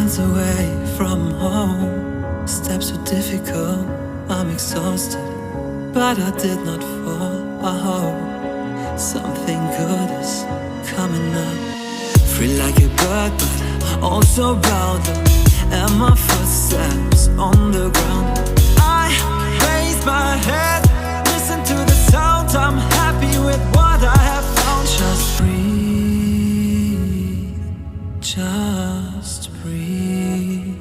miles away from home. Steps were difficult, I'm exhausted, but I did not fall. I hope something good is coming up. Free like a bird, but also bound up, and my footsteps on the ground. I raise my head, listen to the sound. I'm happy with what I have found. Just breathe, just breathe,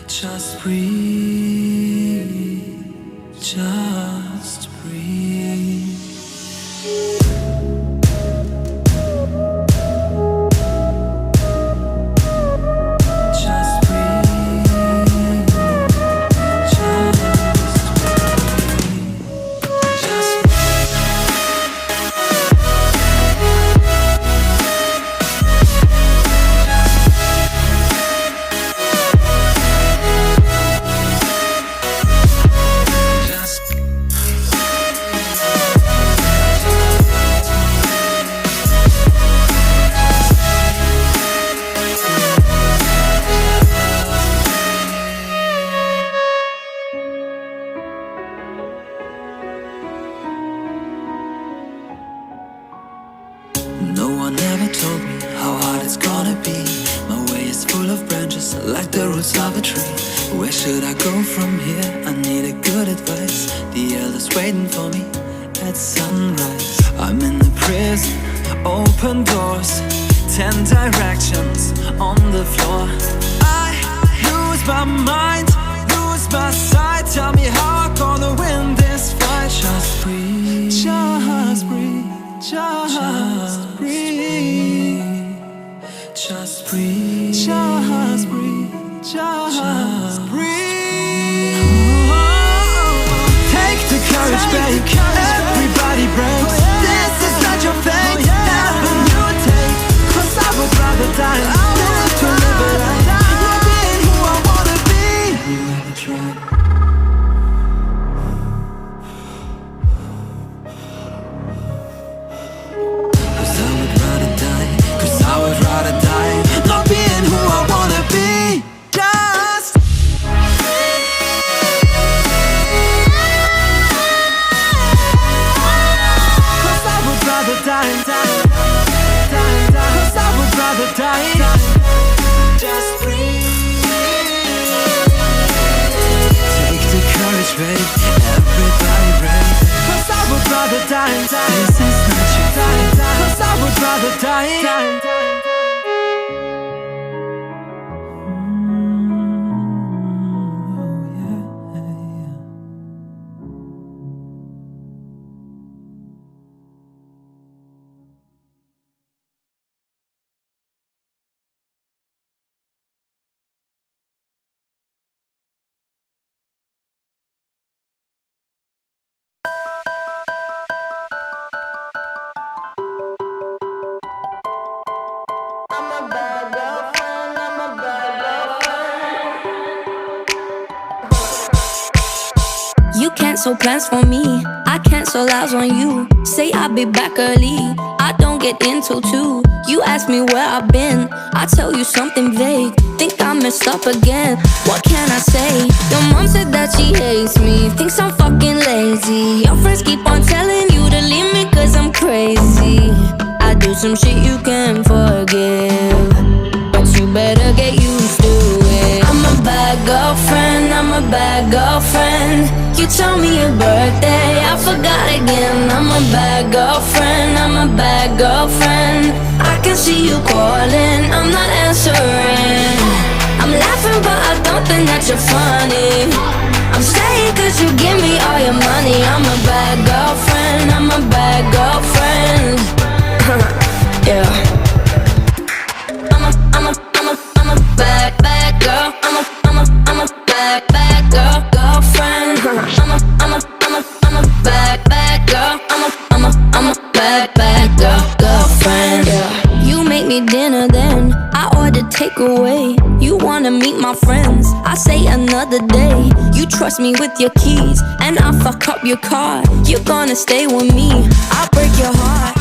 just breathe, just breathe. No one ever told me how hard it's gonna be. My way is full of branches, like the roots of a tree. Where should I go from here? I need a good advice. The elders waiting for me at sunrise. I'm in the prison, open doors, 10 directions on the floor. I lose my mind, lose my sight. Tell me how I'm gonna win this fight. Just breathe, just breathe, just breathe, just breathe, just breathe, just breathe. Take the courage, babe. Everybody breaks. This is not your fate. Never you take. 'Cause I would rather die than to live a life not being who I wanna be. You ever tried? I would rather die not being who I wanna be. Just cause I would rather die, cause I would rather die. Just breathe. Take the courage, babe. Everybody brave. Cause I would rather die. This is not your time. Cause I would rather die. You cancel plans for me, I cancel out on you. Say I'll be back early, I don't get in till 2. You ask me where I've been, I tell you something vague. Think I messed up again, what can I say? Your mom said that she hates me, thinks I'm fucking lazy. Your friends keep on telling you to leave me cause I'm crazy. I do some shit you can't forgive, but you better get used to it. I'm a bad girlfriend, I'm a bad girlfriend. You told me your birthday, I forgot again. I'm a bad girlfriend, I'm a bad girlfriend. I can see you calling, I'm not answering. I'm laughing but I don't think that you're funny. I'm staying cause you give me all your money. I'm a bad girlfriend, I'm a bad girlfriend. Yeah. I'm a bad girl. I'm a bad girlfriend. I'm a bad girl. I'm a bad girlfriend. Yeah. You make me dinner, then I order takeaway. You wanna meet my friends, I say another day. You trust me with your keys, and I fuck up your car. You're gonna stay with me, I'll break your heart.